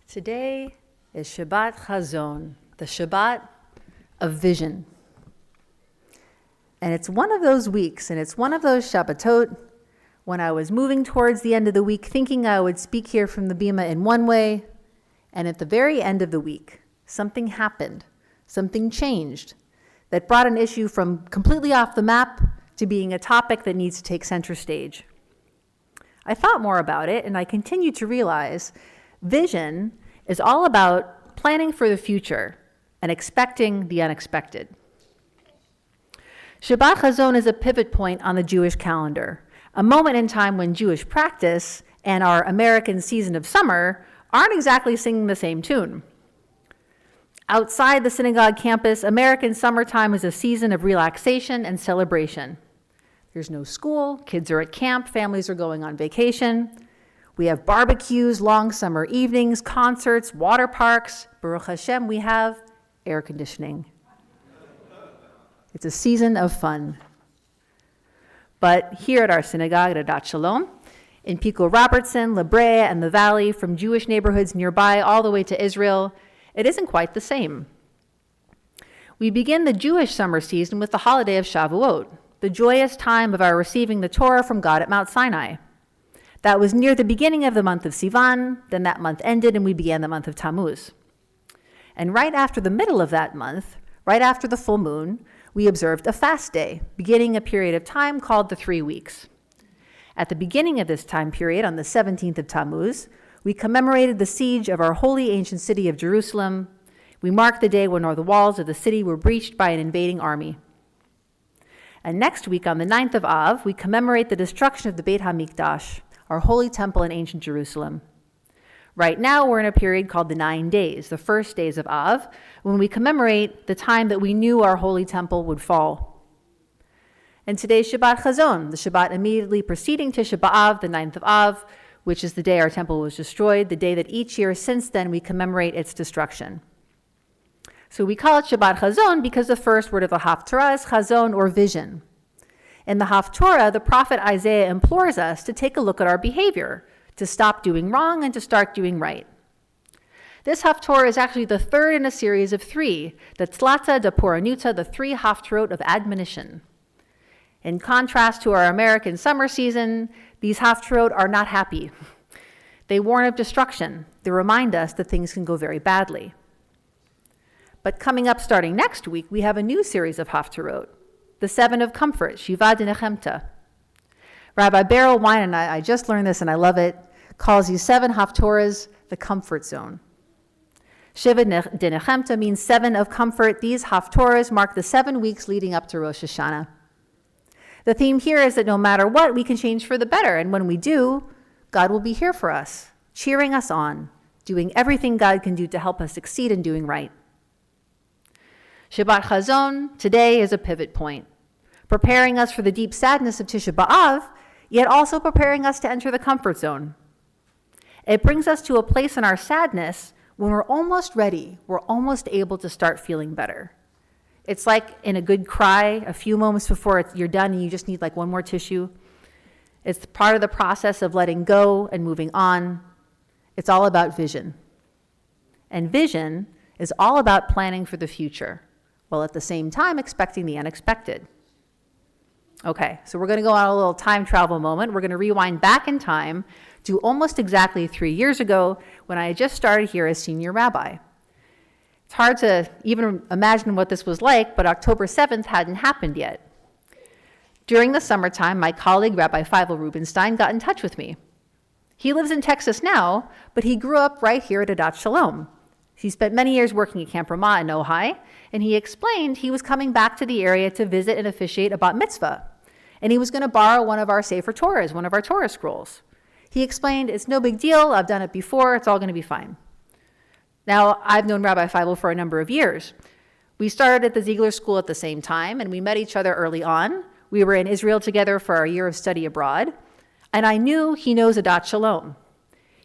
Today is Shabbat Chazon, the Shabbat of vision. And it's one of those weeks, and it's one of those Shabbatot when I was moving towards the end of the week, thinking I would speak here from the Bima in one way, and at the very end of the week, something happened, something changed, that brought an issue from completely off the map to being a topic that needs to take center stage. I thought more about it, and I continued to realize vision is all about planning for the future and expecting the unexpected. Shabbat Chazon is a pivot point on the Jewish calendar, a moment in time when Jewish practice and our American season of summer aren't exactly singing the same tune. Outside the synagogue campus, American summertime is a season of relaxation and celebration. There's no school, kids are at camp, families are going on vacation. We have barbecues, long summer evenings, concerts, water parks. Baruch Hashem, we have air conditioning. It's a season of fun. But here at our synagogue at Adat Shalom, in Pico Robertson, La Brea, and the Valley, from Jewish neighborhoods nearby all the way to Israel, it isn't quite the same. We begin the Jewish summer season with the holiday of Shavuot, the joyous time of our receiving the Torah from God at Mount Sinai. That was near the beginning of the month of Sivan, then that month ended and we began the month of Tammuz. And right after the middle of that month, right after the full moon, we observed a fast day, beginning a period of time called the 3 weeks. At the beginning of this time period, on the 17th of Tammuz, we commemorated the siege of our holy ancient city of Jerusalem. We marked the day when the walls of the city were breached by an invading army. And next week, on the 9th of Av, we commemorate the destruction of the Beit HaMikdash, our holy temple in ancient Jerusalem. Right now, we're in a period called the 9 days, the first days of Av, when we commemorate the time that we knew our holy temple would fall. And today's Shabbat Chazon, the Shabbat immediately preceding Tisha B'Av, the 9th of Av, which is the day our temple was destroyed, the day that each year since then we commemorate its destruction. So we call it Shabbat Chazon because the first word of the Haftarah is Chazon, or vision. In the Haftorah, the prophet Isaiah implores us to take a look at our behavior, to stop doing wrong and to start doing right. This Haftorah is actually the third in a series of 3, the Tzlata de Poranuta, the 3 Haftorot of admonition. In contrast to our American summer season, these Haftorot are not happy. They warn of destruction. They remind us that things can go very badly. But coming up starting next week, we have a new series of Haftorot, the 7 of comfort, Shiva Dinechemta. Rabbi Beryl Wine, and I just learned this and I love it, calls these 7 Haftorahs the comfort zone. Shiva Dinechemta means 7 of comfort. These Haftorahs mark the 7 weeks leading up to Rosh Hashanah. The theme here is that no matter what, we can change for the better. And when we do, God will be here for us, cheering us on, doing everything God can do to help us succeed in doing right. Shabbat Chazon today is a pivot point, preparing us for the deep sadness of Tisha B'Av, yet also preparing us to enter the comfort zone. It brings us to a place in our sadness when we're almost ready, we're almost able to start feeling better. It's like in a good cry, a few moments before you're done and you just need like one more tissue. It's part of the process of letting go and moving on. It's all about vision. And vision is all about planning for the future, while at the same time expecting the unexpected. Okay, so we're going to go on a little time travel moment. We're going to rewind back in time to almost exactly 3 years ago when I had just started here as senior rabbi. It's hard to even imagine what this was like, but October 7th hadn't happened yet. During the summertime, my colleague, Rabbi Feivel Rubenstein, got in touch with me. He lives in Texas now, but he grew up right here at Adat Shalom. He spent many years working at Camp Ramah in Ojai, and he explained he was coming back to the area to visit and officiate a bat mitzvah, and he was going to borrow one of our Sefer Torahs, one of our Torah scrolls. He explained, it's no big deal, I've done it before, it's all going to be fine. Now, I've known Rabbi Feivel for a number of years. We started at the Ziegler School at the same time, and we met each other early on. We were in Israel together for our year of study abroad, and I knew he knows Adat Shalom.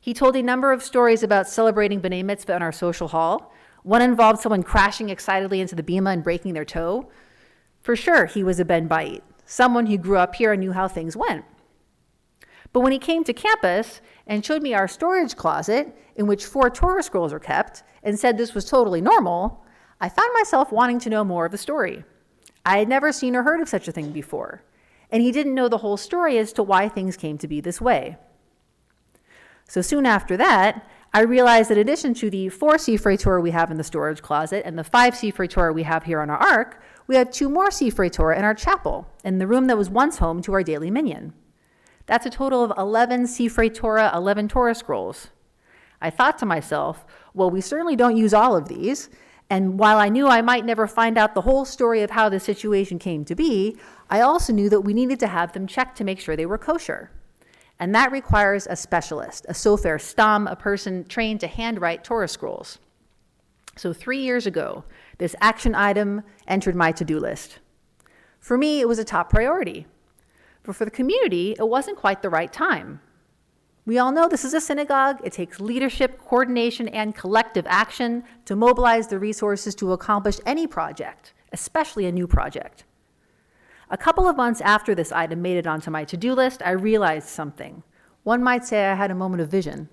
He told a number of stories about celebrating B'nai Mitzvah in our social hall. One involved someone crashing excitedly into the bima and breaking their toe. For sure, he was a Ben Bait, someone who grew up here and knew how things went. But when he came to campus and showed me our storage closet in which 4 Torah scrolls are kept and said this was totally normal, I found myself wanting to know more of the story. I had never seen or heard of such a thing before, and he didn't know the whole story as to why things came to be this way. So soon after that, I realized that in addition to the 4 Sifrei Torah we have in the storage closet and the 5 Sifrei Torah we have here on our ark, we have 2 more Sifrei Torah in our chapel, in the room that was once home to our daily minyan. That's a total of 11 Sifrei Torah, 11 Torah scrolls. I thought to myself, well, we certainly don't use all of these, and while I knew I might never find out the whole story of how the situation came to be, I also knew that we needed to have them checked to make sure they were kosher. And that requires a specialist, a sofer stam, a person trained to handwrite Torah scrolls. So 3 years ago, this action item entered my to-do list. For me, it was a top priority. But for the community, it wasn't quite the right time. We all know this is a synagogue. It takes leadership, coordination, and collective action to mobilize the resources to accomplish any project, especially a new project. A couple of months after this item made it onto my to-do list, I realized something. One might say I had a moment of vision.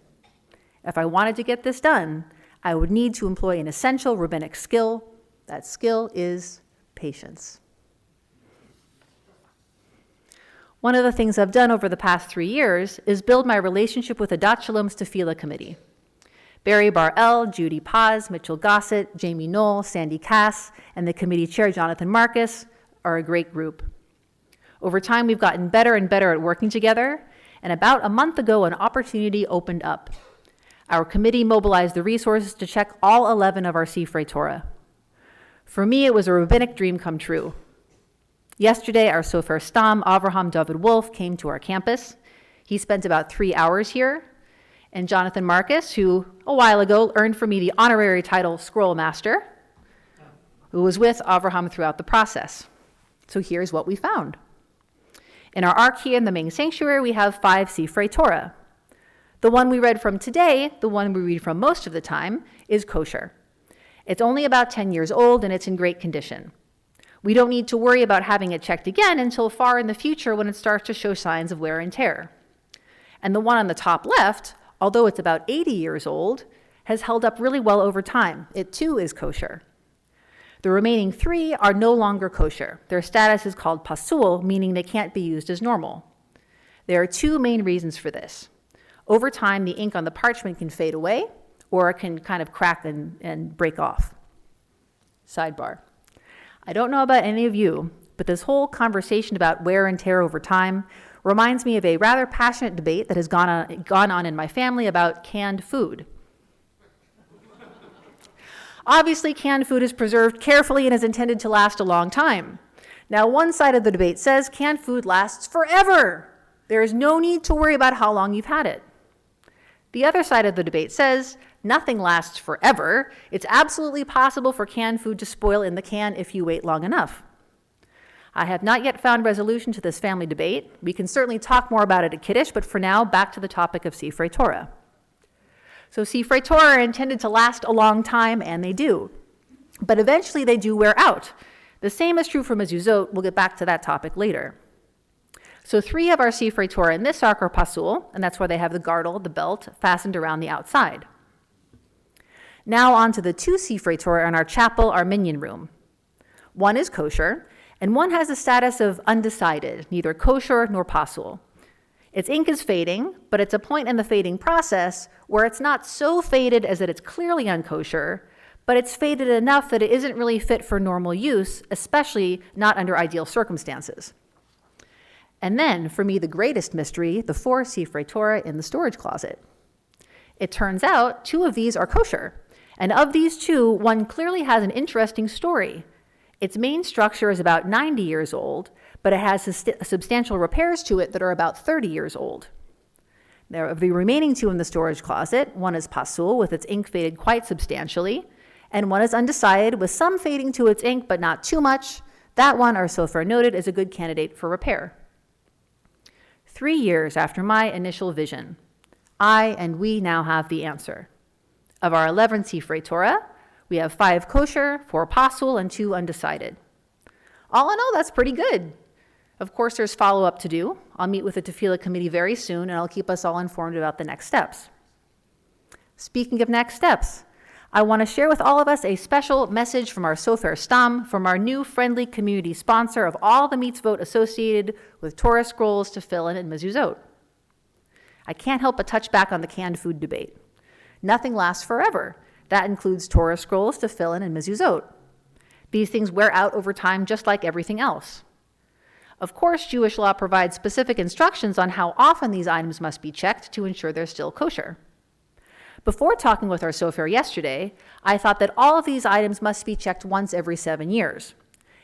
If I wanted to get this done, I would need to employ an essential rabbinic skill. That skill is patience. One of the things I've done over the past 3 years is build my relationship with the Dat Shalom's Tefillah Committee. Barry Bar-El, Judy Paz, Mitchell Gossett, Jamie Knoll, Sandy Cass, and the committee chair, Jonathan Marcus, are a great group. Over time, we've gotten better and better at working together, and about a month ago, an opportunity opened up. Our committee mobilized the resources to check all 11 of our Sifrei Torah. For me, it was a rabbinic dream come true. Yesterday, our sofer stam, Avraham David Wolf, came to our campus. He spent about 3 hours here. And Jonathan Marcus, who a while ago earned for me the honorary title Scroll Master, who was with Avraham throughout the process. So here's what we found. In our ark here in the main sanctuary, we have 5 Sifrei Torah. The one we read from today, the one we read from most of the time, is kosher. It's only about 10 years old and it's in great condition. We don't need to worry about having it checked again until far in the future when it starts to show signs of wear and tear. And the one on the top left, although it's about 80 years old, has held up really well over time. It too is kosher. The remaining 3 are no longer kosher. Their status is called pasul, meaning they can't be used as normal. There are 2 main reasons for this. Over time, the ink on the parchment can fade away, or it can kind of crack and break off. Sidebar. I don't know about any of you, but this whole conversation about wear and tear over time reminds me of a rather passionate debate that has gone on in my family about canned food. Obviously, canned food is preserved carefully and is intended to last a long time. Now, one side of the debate says canned food lasts forever. There is no need to worry about how long you've had it. The other side of the debate says nothing lasts forever. It's absolutely possible for canned food to spoil in the can if you wait long enough. I have not yet found resolution to this family debate. We can certainly talk more about it at Kiddush, but for now, back to the topic of Sifrei Torah. So Sifrei Torah are intended to last a long time, and they do. But eventually they do wear out. The same is true for mezuzot. We'll get back to that topic later. So 3 of our Sifrei Torah in this ark are pasul, and that's why they have the girdle, the belt, fastened around the outside. Now on to the 2 Sifrei Torah in our chapel, our minyan room. One is kosher, and one has the status of undecided, neither kosher nor pasul. Its ink is fading, but it's a point in the fading process where it's not so faded as that it's clearly unkosher, but it's faded enough that it isn't really fit for normal use, especially not under ideal circumstances. And then, for me, the greatest mystery, the 4 Sifrei Torah in the storage closet. It turns out 2 of these are kosher, and of these 2, one clearly has an interesting story. Its main structure is about 90 years old, but it has substantial repairs to it that are about 30 years old. There, of the remaining 2 in the storage closet, one is pasul, with its ink faded quite substantially, and one is undecided, with some fading to its ink, but not too much. That one, our sofer noted, is a good candidate for repair. 3 years after my initial vision, I and we now have the answer. Of our 11 Sifrei Torah, we have 5 kosher, 4 pasul, and 2 undecided. All in all, that's pretty good. Of course, there's follow-up to do. I'll meet with the Tefillah committee very soon, and I'll keep us all informed about the next steps. Speaking of next steps, I want to share with all of us a special message from our Sofer Stam, from our new friendly community sponsor of all the mitzvot associated with Torah scrolls, tefillin, and mezuzot. I can't help but touch back on the canned food debate. Nothing lasts forever. That includes Torah scrolls, tefillin, and mezuzot. These things wear out over time just like everything else. Of course, Jewish law provides specific instructions on how often these items must be checked to ensure they're still kosher. Before talking with our sofer yesterday, I thought that all of these items must be checked once every 7 years.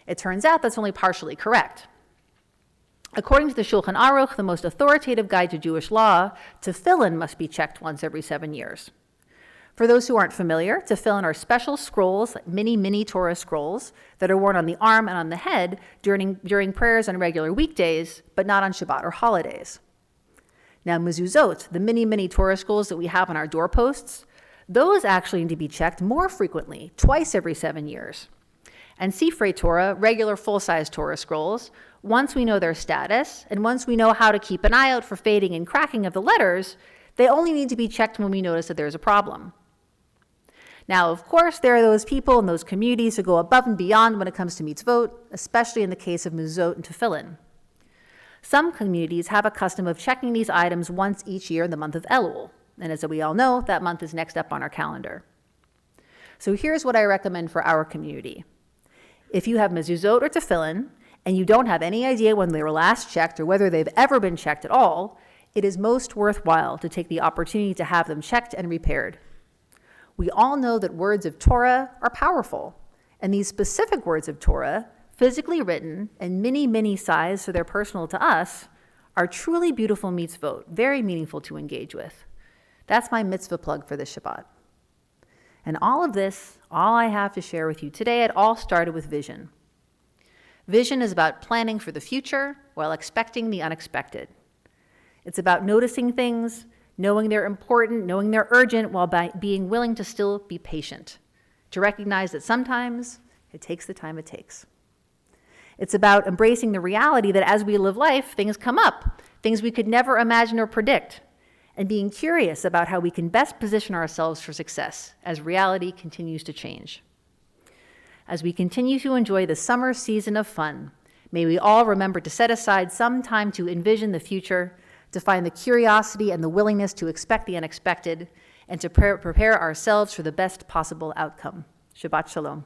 It turns out that's only partially correct. According to the Shulchan Aruch, the most authoritative guide to Jewish law, tefillin must be checked once every 7 years. For those who aren't familiar, tefillin are special scrolls, like mini Torah scrolls, that are worn on the arm and on the head during prayers on regular weekdays, but not on Shabbat or holidays. Now, mezuzot, the mini Torah scrolls that we have on our doorposts, those actually need to be checked more frequently, twice every 7 years. And Sifrei Torah, regular full-size Torah scrolls, once we know their status, and once we know how to keep an eye out for fading and cracking of the letters, they only need to be checked when we notice that there's a problem. Now, of course, there are those people in those communities who go above and beyond when it comes to mitzvot, especially in the case of mezuzot and tefillin. Some communities have a custom of checking these items once each year in the month of Elul, and as we all know, that month is next up on our calendar. So here's what I recommend for our community. If you have mezuzot or tefillin, and you don't have any idea when they were last checked or whether they've ever been checked at all, it is most worthwhile to take the opportunity to have them checked and repaired. We all know that words of Torah are powerful, and these specific words of Torah, physically written and mini size so they're personal to us, are truly beautiful mitzvot, very meaningful to engage with. That's my mitzvah plug for this Shabbat. And all of this, all I have to share with you today, it all started with vision. Vision is about planning for the future while expecting the unexpected. It's about noticing things, knowing they're important, knowing they're urgent, while being willing to still be patient, to recognize that sometimes it takes the time it takes. It's about embracing the reality that as we live life, things come up, things we could never imagine or predict, and being curious about how we can best position ourselves for success as reality continues to change. As we continue to enjoy the summer season of fun, may we all remember to set aside some time to envision the future, to find the curiosity and the willingness to expect the unexpected, and to prepare ourselves for the best possible outcome. Shabbat Shalom.